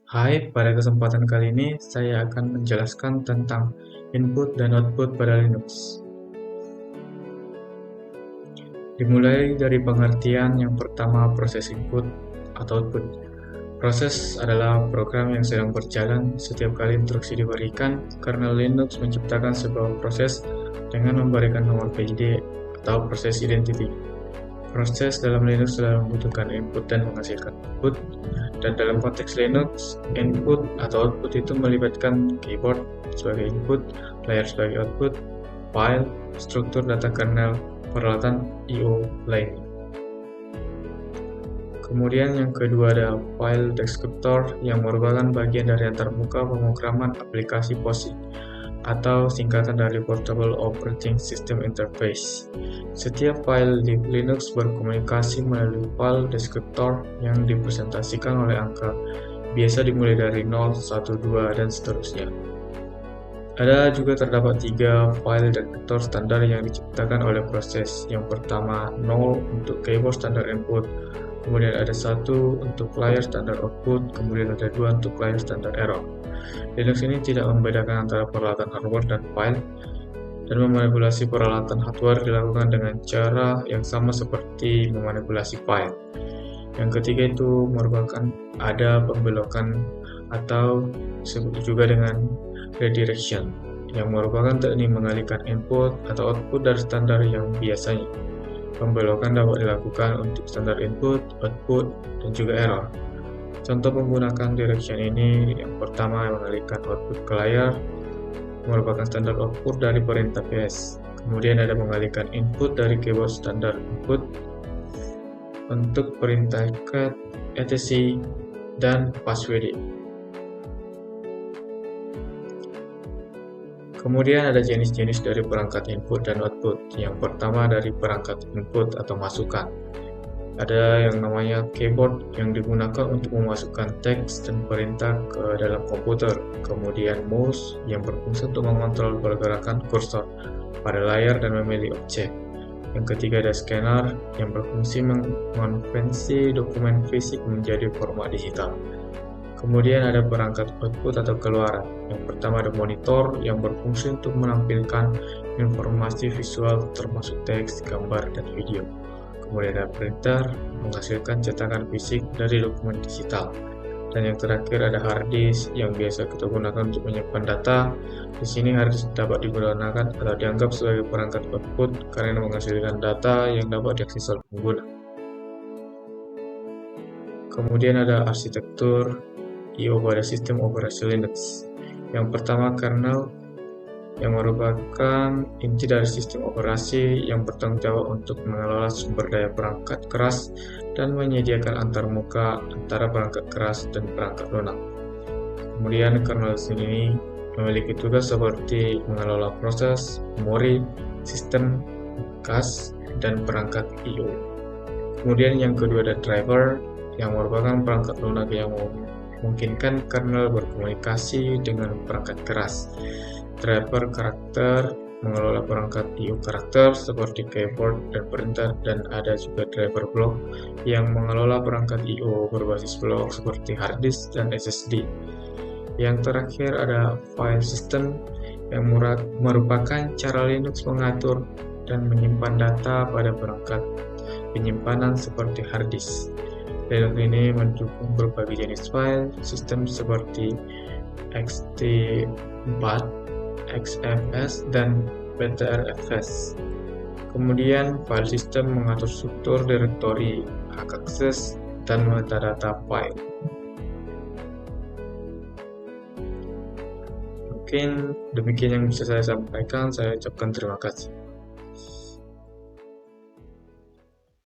Hai, pada kesempatan kali ini saya akan menjelaskan tentang input dan output pada Linux. Dimulai dari pengertian yang pertama, proses input atau output. Proses adalah program yang sedang berjalan setiap kali instruksi diberikan. Kernel Linux menciptakan sebuah proses dengan memberikan nomor PID atau proses identity. Proses dalam Linux selalu membutuhkan input dan menghasilkan output. Dan dalam konteks Linux, input atau output itu melibatkan keyboard sebagai input, layar sebagai output, file, struktur data kernel, peralatan I/O lainnya. Kemudian yang kedua ada file descriptor yang merupakan bagian dari antarmuka pemrograman aplikasi POSIX atau singkatan dari Portable Operating System Interface. Setiap file di Linux berkomunikasi melalui file descriptor yang dipresentasikan oleh angka, biasa dimulai dari 0, 1, 2, dan seterusnya. Ada juga terdapat 3 file descriptor standar yang diciptakan oleh proses. Yang pertama 0 untuk keyboard standar input, kemudian ada 1 untuk layar standar output, kemudian ada 2 untuk layar standar error. Linux ini tidak membedakan antara peralatan hardware dan file, dan memanipulasi peralatan hardware dilakukan dengan cara yang sama seperti memanipulasi file. Yang ketiga itu merupakan ada pembelokan atau disebut juga dengan redirection, yang merupakan teknik mengalihkan input atau output dari standar yang biasanya. Pembelokan dapat dilakukan untuk standar input, output, dan juga error. Contoh menggunakan direction ini, yang pertama mengalihkan output ke layar, merupakan standar output dari perintah PS. Kemudian ada mengalihkan input dari keyboard standar input untuk perintah cat, etc, dan passwd. Kemudian ada jenis-jenis dari perangkat input dan output. Yang pertama dari perangkat input atau masukan. Ada yang namanya keyboard yang digunakan untuk memasukkan teks dan perintah ke dalam komputer. Kemudian mouse yang berfungsi untuk mengontrol pergerakan kursor pada layar dan memilih objek. Yang ketiga ada scanner yang berfungsi mengonversi dokumen fisik menjadi format digital. Kemudian ada perangkat output atau keluaran. Yang pertama ada monitor yang berfungsi untuk menampilkan informasi visual termasuk teks, gambar, dan video. Kemudian ada printer menghasilkan cetakan fisik dari dokumen digital. Dan yang terakhir ada hard disk yang biasa kita gunakan untuk menyimpan data. Di sini hard disk dapat digunakan atau dianggap sebagai perangkat output karena menghasilkan data yang dapat diakses oleh pengguna. Kemudian ada arsitektur I/O pada sistem operasi Linux. Yang pertama kernel yang merupakan inti dari sistem operasi yang bertanggung jawab untuk mengelola sumber daya perangkat keras dan menyediakan antarmuka antara perangkat keras dan perangkat lunak. Kemudian kernel ini memiliki tugas seperti mengelola proses, memori, sistem, cache, dan perangkat I/O. Kemudian yang kedua ada driver yang merupakan perangkat lunak yang memungkinkan kernel berkomunikasi dengan perangkat keras. Driver karakter mengelola perangkat I/O karakter seperti keyboard dan printer, dan ada juga driver block yang mengelola perangkat I/O berbasis blok seperti hard disk dan SSD. Yang terakhir ada file system yang merupakan cara Linux mengatur dan menyimpan data pada perangkat penyimpanan seperti hard disk. Linux ini mendukung berbagai jenis file sistem seperti ext4, XFS, dan Btrfs. Kemudian file system mengatur struktur direktori, hak akses, dan metadata file. Mungkin demikian yang bisa saya sampaikan. Saya ucapkan terima kasih.